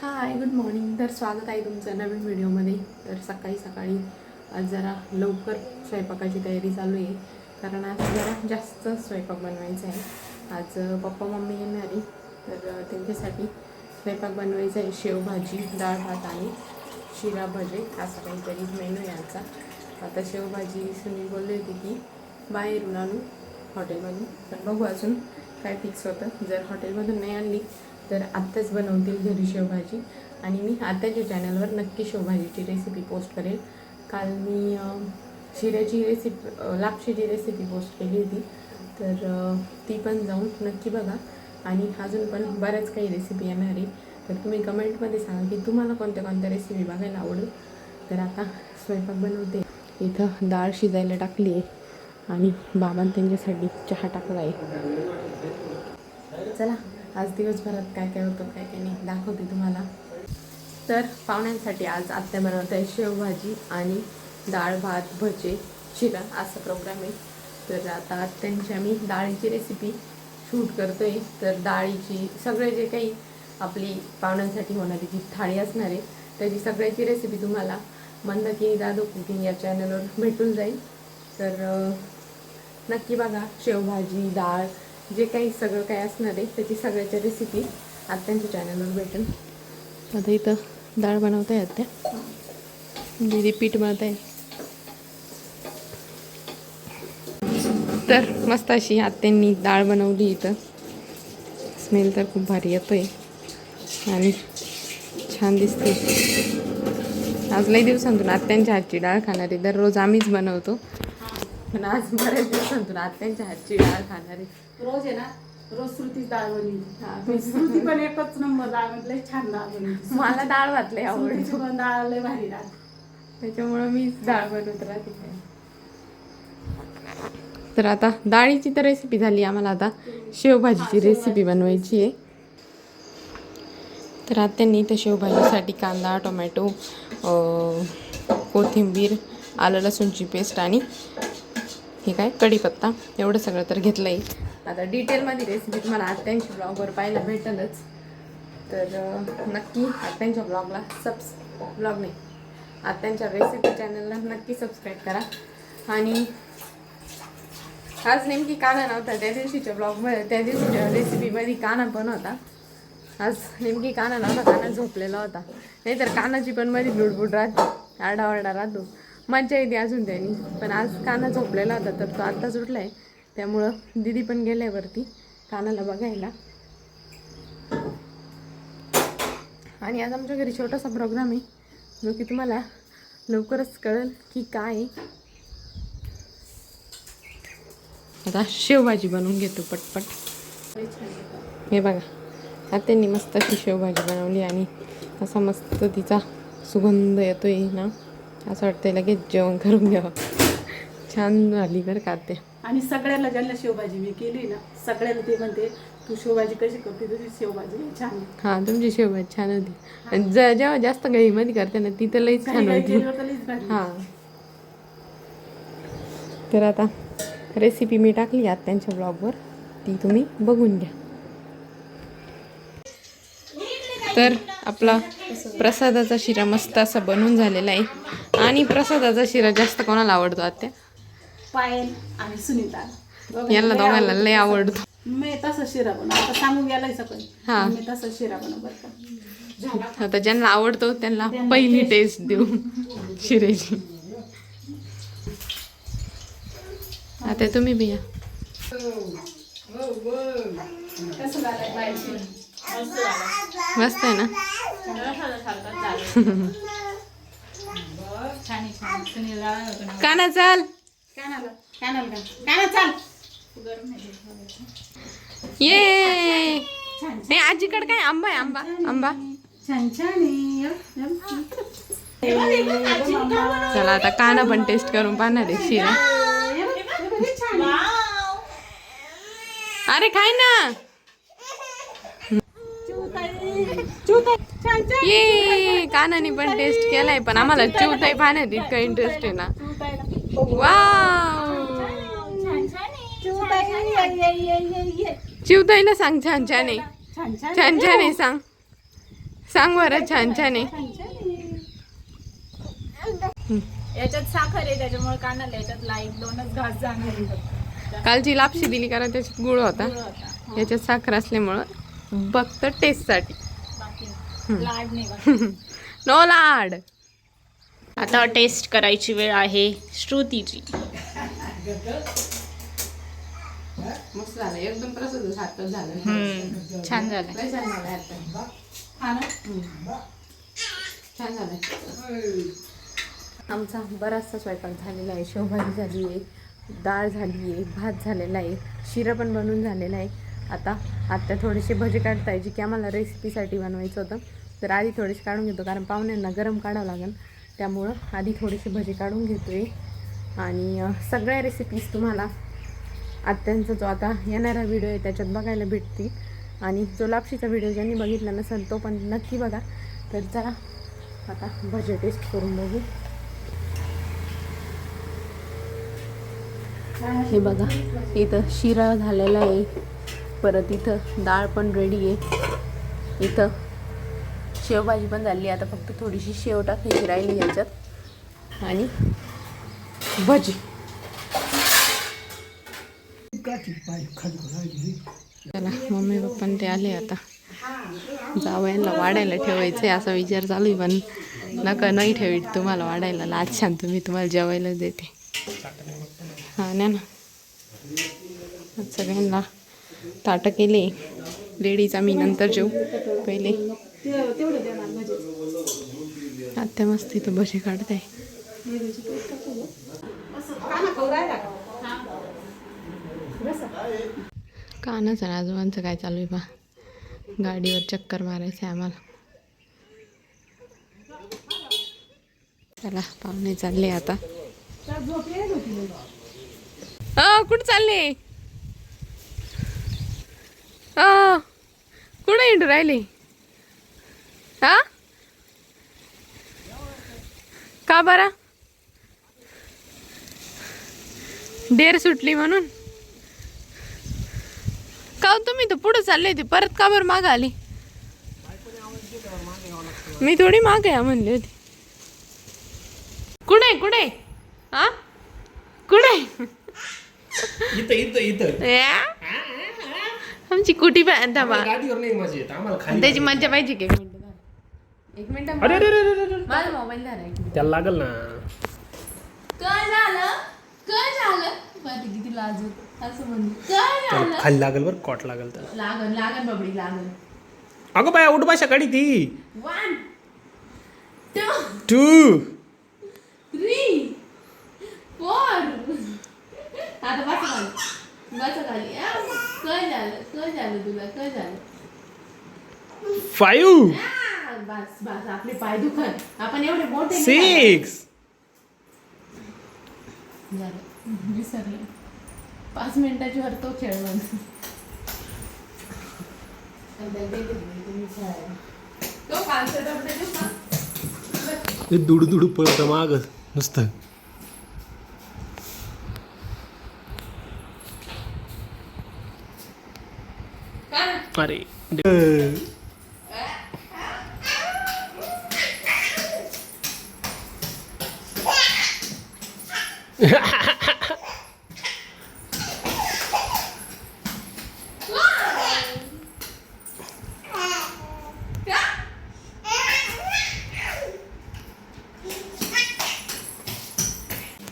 Hi good morning. तर स्वागत आहे तुमचं नवीन व्हिडिओमध्ये. तर सकाळी सकाळी आज जरा लवकर स्वयंपाकाची तयारी चालू आहे, कारण आज जरा जास्त स्वयंपाक बनवायचा आहे. आज पप्पा मम्मी येणार आहे, तर त्यांच्यासाठी स्वयंपाक बनवायचा आहे. शेवभाजी, डाळ भात आणि शिरा भजे असं काहीतरी मेनू आहे आजचा. आता शेवभाजी सुनी बोलली होती की बाहेरून आणू हॉटेलमधून, पण बघू अजून काय फिक्स होतं. जर हॉटेलमधून नाही आणली तर आत्ताच बनवतील घरी शेवभाजी, आणि मी आत्ताच्या चॅनलवर नक्की शेवभाजीची रेसिपी पोस्ट करेल. काल मी शिऱ्याची रेसिपी, लापशीची रेसिपी पोस्ट केली होती, तर ती पण जाऊन नक्की बघा. आणि अजून पण बऱ्याच काही रेसिपी येणार आहे, तर तुम्ही कमेंटमध्ये सांगा की तुम्हाला कोणत्या कोणत्या रेसिपी बघायला आवडेल. तर आता स्वयंपाक बनवते. इथं डाळ शिजायला टाकली आहे आणि बाबांनी त्यांच्यासाठी चहा टाकला आहे. चला आज दिवसभरात काय काय होतं काय काय नाही दाखवते तुम्हाला. तर पाहुण्यांसाठी आज आत्या बनवत आहे शेवभाजी आणि डाळ भात भजे शिरा असा प्रोग्राम आहे. तर आता आत्यांची मी डाळीची रेसिपी शूट करतो आहे. तर डाळीची सगळे जे काही आपली पाहुण्यांसाठी होणारी जी थाळी असणार आहे त्याची सगळ्याची रेसिपी तुम्हाला मंदाकिनी दादू कुकिंग या चॅनलवर भेटून जाईल. तर नक्की बघा. शेवभाजी डाळ जे काही सगळं काही असणार आहे त्याची सगळ्याच्या रेसिपी आत्यांच्या चॅनलवर भेटेल. आता इथं डाळ बनवत आहे आत्या, दीदी पीठ मळत आहे. तर मस्त अशी आत्यांनी डाळ बनवली. इथं स्मेल तर खूप भारी येतोय आणि छान दिसते. आज लई दिवसांतून आत्यांच्या हातची डाळ खाणार आहे. दररोज आम्हीच बनवतो, पण आज बऱ्याच दिवसांतून आत्यांच्या हातची डाळ खाणार आहे. रोज आहे ना, रोज श्रुतीच डाळ बनवली. श्रुती पण एकच नंबर डाळ म्हटलं, छान डाळ बनवली. मला डाळ भात लय आवडतो, पण डाळ लय भारी डाळ, त्याच्यामुळं मीच डाळ बनवत राहते. तर आता डाळीची तर रेसिपी झाली, आम्हाला आता शेवभाजीची रेसिपी बनवायची आहे. तर आत्यांनी इथं शेवभाजीसाठी कांदा टोमॅटो कोथिंबीर आलं लसूणची पेस्ट आणि हे काय कढीपत्ता एवढं सगळं तर घेतलं आहे. आता डिटेलमध्ये रेसिपी तुम्हाला आत्यांच्या ब्लॉगवर पाहायला भेटेलच. तर नक्की आत्यांच्या ब्लॉगला ब्लॉग नाही आत्यांच्या रेसिपी चॅनलला नक्की सबस्क्राईब करा. आणि आज नेमकी काना नव्हता त्या दिवशीच्या ब्लॉगमध्ये, त्या दिवशीच्या रेसिपीमध्ये काना पण होता. आज नेमकी काना नव्हता, काना झोपलेला होता. नाहीतर कानाची पण मध्ये लुडबुड राहते, आरडाओरडा राहतो, मज्जा येते अजून त्यांनी. पण आज काना झोपलेला होता, तर तो आत्ताच उठला आहे. त्यामुळं दीदी पण गेल्या वरती कानाला बघायला. आणि आज आमच्या घरी छोटासा प्रोग्राम आहे, जो की तुम्हाला लवकरच कळेल की काय आहे. आता शेवभाजी बनवून घेतो पटपट. हे बघा आत्यांनी मस्त अशी शेवभाजी बनवली आणि असा मस्त तिचा सुगंध येतोय ना, असं वाटतंय लगेच जेवण करून घ्यावं. छान झाली बरं का आत्या. आणि सगळ्याला ज्यांना शेवभाजी मी केली ना, सगळ्याला ते म्हणते तू शेवभाजी कशी करते, तुझी शेवभाजी छान. हां तुमची शेवभाजी छान होती. आणि जेव्हा जास्त घाईमध्ये करते ना ती तर लईच छान होती. हां तर आता रेसिपी मी टाकली आत्यांच्या ब्लॉगवर, ती तुम्ही बघून घ्या. तर आपला प्रसादाचा शिरा मस्त असा बनवून झालेला आहे. आणि प्रसादाचा शिरा जास्त कोणाला आवडतो आत्या? पायल आणि सुनीता यांना दोघांना लय आवडतो. मी तसा शिरा बनव, आता सांगून गेलाय सकाळी. हां मी तसा शिरा बनव बरं का. आता ज्यांना आवडतो त्यांना पहिली टेस्ट देऊ शिऱ्याची. आता तुम्ही बिया कसं झालंय पायल शिरा? मस्त आहे ना. काना चाल काना चाल ये. नाही आजीकडे काय आंबा आहे, आंबा आंबा. छान छान. चला आता काना पण टेस्ट करून पाहणार आहे शिरा. अरे खाय ना. ये कानाने पण टेस्ट केलाय, पण आम्हाला चिवताई पाहण्यात इतका इंटरेस्ट आहे ना. वाव चिवताईला सांग छान छान आहे, छान छान आहे सांग. सांग बरं, छान छान आहे. याच्यात साखर आहे त्याच्यामुळे कानाला याच्यातला 1-2च घास जाणार. कालची लापशी दिली कारण त्याच्यात गुळ होता, याच्यात साखर असल्यामुळं फक्त टेस्टसाठी. बाकी लाड नाही बाकी. नो लाड. आता टेस्ट करायची वेळ आहे श्रुतीची. मस्त झालं, एकदम प्रसिद्ध सारखं झालं. छान झालं. लय छान झालं आता. हा ना. छान झालं. आमचा बराचसा स्वयंपाक झालेला आहे. शेवभाजी झाली आहे, डाळ झाली आहे, भात झालेला आहे, शिरा पण बनवून झालेला आहे. आता थोडेसे भजे काढता यायचे की आम्हाला रेसिपीसाठी बनवायचं होतं, तर आधी थोडेसे काढून घेतो कारण पाहुण्यांना गरम काढावं लागेल, त्यामुळं आधी थोडेसे भजे काढून घेतो आहे. आणि सगळ्या रेसिपीज तुम्हाला आत्यांचा जो आता येणारा व्हिडिओ आहे त्याच्यात बघायला भेटतील. आणि जो लापशीचा व्हिडिओ ज्यांनी बघितला नसेल तो पण नक्की बघा. तर चला आता भजे टेस्ट करून बघू. हे बघा, इथं शिरा झालेला आहे, परत इथं डाळ पण रेडी आहे, इथं शेवभाजी पण झाली. आता फक्त थोडीशी शेव टाकायची राहिली याच्यात आणि भजी. चला मम्मी पप्पा ते आले, आता जावयाला वाढायला ठेवायचं आहे असा विचार चालू आहे, पण नका नाही ठेवीत तुम्हाला वाढायला. लाज शांत, मी तुम्हाला जेवायला देते. हा ना ना, सगळ्यांना ताटं केले. लेडीज आम्ही नंतर जेऊ, पहिले आत्या मस्त इथं भजी काढताय. कानाचं ना आजोबांचं काय चालू आहे पा, गाडीवर चक्कर मारायचं आहे आम्हाला. चला पाहुणे चालले आता. कुठं चालले? कुठं येऊ राहिले? हा का बरा? डेर सुटली म्हणून का तुम्ही तर पुढे चालले होते, परत का बरं मागं आली? मी थोडी मागे या म्हणली होती. कुठे कुठे हा कुठे? आमची कुटी त्याची मज्जा पाहिजे की. एक मिनिट माझा मोबाईल धरा. त्याला लागल ना. काय झालं? काय झालं? माहिती किती लाज होत असं म्हणून. काय झालं? खाली लागल बरं, कॉट लागल तर. लागन लागन बाबडी लागन. अगं बाय उठ भाषा काढी ती. 1 2 2 3 4 आता बस खाली, बस खाली. काय झालं? काय झालं तुला? काय झालं? 5 बस बस, आपले पाय दुखत, आपण एवढे मोठे 6 झालं. विसरले. 5 मिनिटाची वर तो खेळ बंद. तो कालचा डबडे देऊ का? ते दुडू दुडू पळत माग नुसतं. अरे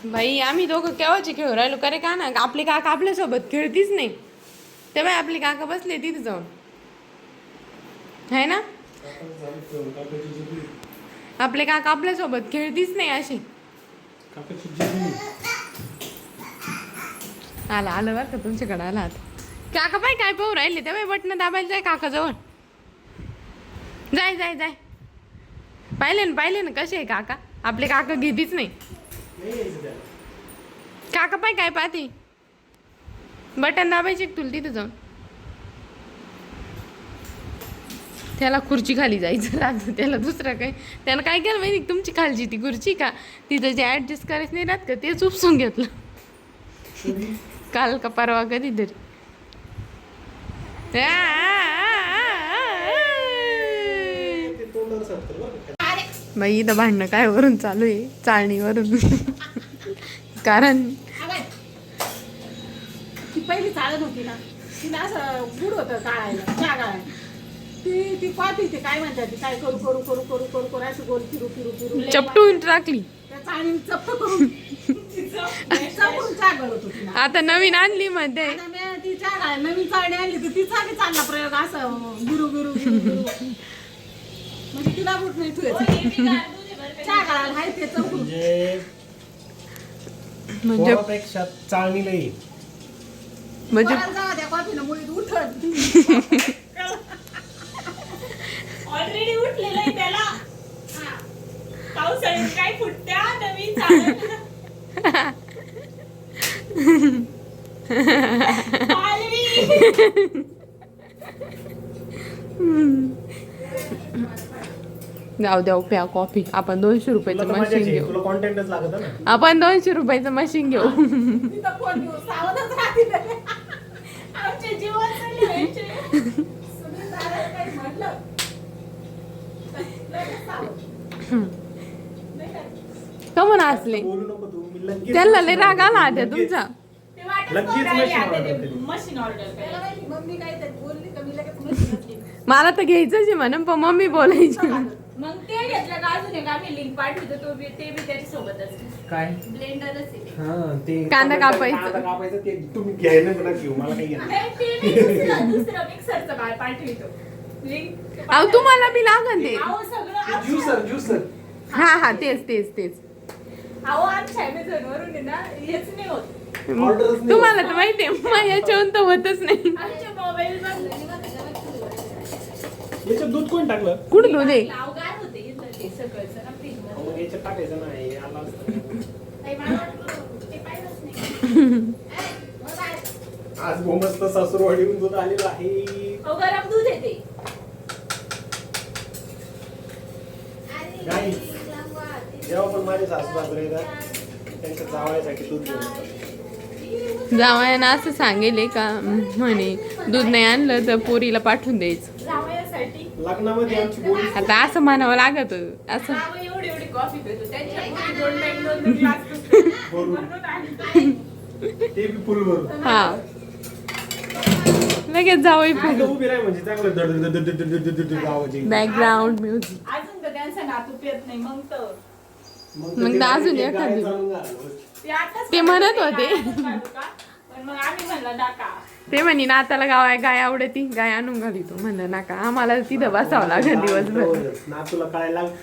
बाई आम्ही दोघं केव्हाचे खेळू राहिलो का रे? का ना आपले काका आपल्यासोबत खेळतीच नाही. तेव्हा आपले काका बसले तिथे जाऊन, है ना? आपले काका आपल्यासोबत खेळतीच नाही अशी. आला आलं बरं का तुमच्याकडे आला आता. काका पाय काय पाहू राहिले, तेव्हा बटणं दाबायला जाय काकाजवळ. जाय जाय जाय. पाहिले ना कसे आहे काका? आपले काका घेतीच नाही. काका पाय काय पाहते, बटन दाबायचे तुला तिथे जाऊन. त्याला खुर्ची खाली जायचं राहतं, त्याला दुसरं काही. त्याला काय केलं माहिती, तुमची खालची ती खुर्ची का तिथं जे ॲडजस्ट करायचं नाही राहत का, तेच उपसून घेतलं काल का परवा कधीतरी. बाई इथं भांडणं काय वरून चालू आहे चाळणीवरून कारण ती पहिली चालत होती ना तिला असं गुड होतं काढायला चहा गाळायला ती पाहती ते काय म्हणतात ती काय करू करू करू करू करू करू असं गोल फिरू फिरू फिरू चपटून टाकली त्या चाळणी चप्प करून चपटून चहा गळत होती ना. आता नवीन आणली मध्ये आता मी ती चहा गाळायला नवीन चाळणी आणली तर तिचा बी चालला प्रयोग असं गिरू गिरू गिरू गिरू म्हणजे तिला बुट नाही ठेवायचं चहा गाळायला आहे ते चपटून म्हणजे पोरापेक्षा चाळणी नाही म्हणजे परत जावा त्या कॉफीला मुळीत उठत ऑलरेडी उठलेलं आहे त्याला पावसाळ्यात काय फुटत्या नवीन चालत जाऊ द्या प्या कॉफी आपण 200 रुपयाचं तुला तर मशीन मजाच आहे. घेऊ तुला कॉन्टेंटच लागत ना आपण 200 रुपयाचं मशीन घेऊ तिथं कोण घेऊ सावधच राहतील आमच्या जीवन व्हायचे सुनील दादा काही म्हटलं लगेच सावध. का म्हणून असले बोलू नको तू मी लगेच त्यांना लय राग आला आता तुमचा ते वाटच लगेच बघायला machine आता ते order केली. मशीन ऑर्डर त्याला करायला माहिती मम्मी काय तर बोलली का मी लगेच मशीनच घेतली. मला तर घ्यायचंच आहे म्हणून पण मम्मी बोलायची मग ते घेतलं का अजून एक आम्ही लिंक पाठवतो तो ते बी त्याच्या सोबतच काय ब्लेंडरच आहे हा ते कांदा कापायचं. कांदा कापायचं ते तुम्ही घ्यायला ना घेऊ मला काही घेणं नाही. ते मी दुसरं मिक्सरचं बाळ पाठवतो लिंक अहो तुम्हाला बी लागन ते अहो सगळं ज्युसर हा तेच अहो आमच्या Amazon वरून आहे ना हेच नाही होत ऑर्डरच नाही तुम्हाला तर माहितीये मग याच्याहून तर होतच नाही आमच्या मोबाईल याच्यात दूध कोण टाकलं कुठं दूध आहे अवघड होते इथलं ते सगळंच ना फ्रीज मध्ये मग याच्यात टाकायचं नाही आला असतं. काही मला वाटलं ते पाहिलंच नाही आज मस्त सासूरवाडीहून दूध आलेलं आहे अहो गरम दूध येते नाही जेव्हा पण माझे सासू सासरे येतात त्यांच्या जावयासाठी दूध घेऊन येतात. जावयानं असं सांगेल का म्हणे दूध नाही आणलं तर पोरीला पाठवून द्यायचं जावयासाठी लग्नामध्ये आमची बोली आता असं म्हणावं लागत असं जावई एवढी एवढी कॉफी पितो त्यांच्या मुली 2 टाइम 2 ग्लास पितो भरून. म्हणून आणि ते बी फुल भरून हा लगेच जावई काय तर उभी राही म्हणजे चांगलं धड आवाज येईल. बॅकग्राऊंड म्युझिक अजून तर त्यांचा नातू पेत नाही मग तर मग तर अजून ते एखादी. गायब चालून झालं. ते आताच ते म्हणत होते. पण मग आम्ही म्हणलं टाका ते म्हणे नाताला गाय आवडती गाय आणून घाली तो म्हणलं नाका आम्हाला तिथं बसावं लागेल दिवसभर नातूला कळायला लागलं,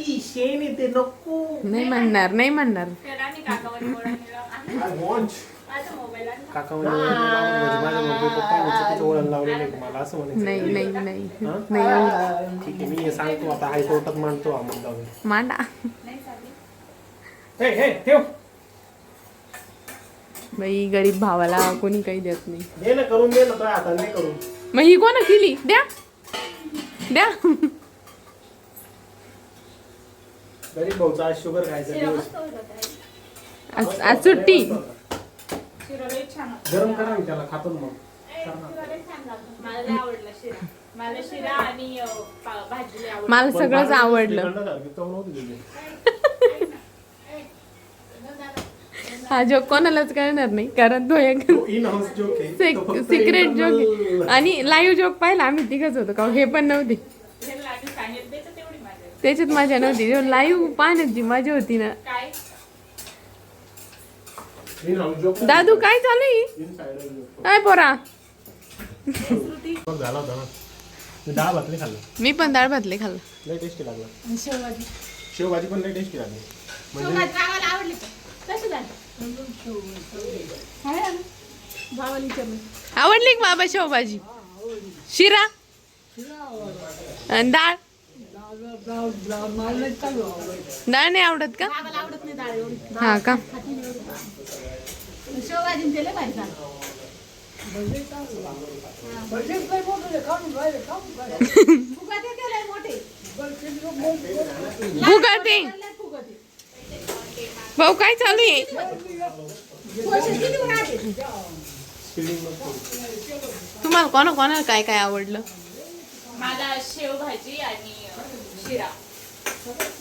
शी, शेण येते नको नाही म्हणणार त्याला आम्ही काकावर आम्ही I want. माझा मोबाईल आणला काका म्हणे, म्हणजे माझ्या मम्मी पप्पाने चुकीचं वळण लावलेलं आहे का मला असं म्हणायचं नाही हा? नाही ठीक आहे मी हे सांगतो आता हायकोर्टात मांडतो हा मुद्दा मी. मांडा नाही चालेल हे हे ठेव बाई गरीब भावाला कोणी काही देत नाही दे ना करून दे ना तो हाताने नाही करून मग ही कोण केली द्या गरीब भाऊचा आज शुगर खायचा शिरा दिवस मस्त होता ताई. आज सुट्टी शिरा लई छान होता. गरम करा मी त्याला खातो ना मग शिरा लई छान लागला. मला लई आवडला शिरा मला शिरा आणि भाजी लई आवडली. मला सगळंच पण आवडलं श्रीखंड झालं, चव नव्हती त्याची. हा जोक कोणालाच कळणार नाही कारण तो एक तो in-house joke आहे. तो फक्त सिक्रेट internal- जोक आणि लाईव्ह जोक पाहिला आम्ही तिघच होतो का हे पण नव्हते हे लागली सांगितलं त्याच्यात तेवढी मजा. त्याच्यात मजा नव्हती लाईव्ह पाहण्याची मजा होती ना काय in-house joke. दादू काय चालू आहे Inside joke. काय पोरा मग झाला होता ना मी डाळ भात नाही खाल्लं मी पण डाळ भातले खाल्लं लय टेस्टी लागला आणि शेवभाजी शेवभाजी पण लय टेस्टी लागली म्हणजे शेवभाजी गावाला आवडली का कशी झाली आहे ना? भावाली चमच आवडली का बाबा शेवभाजी शिरा आणि डाळ डाळ नाही आवडत का गावाला आवडत नाही डाळ एवढी हा का शेवभाजी ते लय भारी झालं फुगाटे केले मोठे फुगाटे फुगाटे भाऊ काय चालू आहे किती उन्हाळे? तुम्हाला कोणाला काय काय आवडलं मला शेवभाजी आणि जिरा.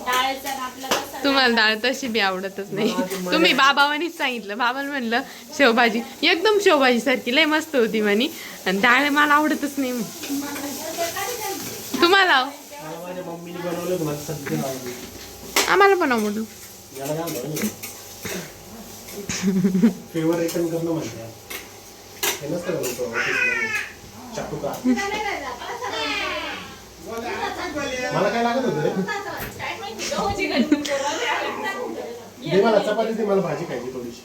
डाळचा आपला कसा तुम्हाला डाळ तशी बी आवडतच नाही. तुम्ही बाबावानीच सांगितलं. बाबाला म्हणलं शेवभाजी एकदम शेवभाजी सारखी लय मस्त होती म्हणे आणि डाळ मला आवडतच नाही. तुम्हाला मला माझ्या मम्मीने बनवलं होतं, मला सगळं आवडलं. आम्हाला पण आवडलं. याला काय म्हणतात फेवर रिटर्न करणं म्हणते. हे नसतं का लोकं ऑफिसमध्ये चाकू का. मला काय लागत होतं रे. काय माहिती गव्हाची गणपती दे मला चपाती, दे मला भाजी खायची थोडीशी.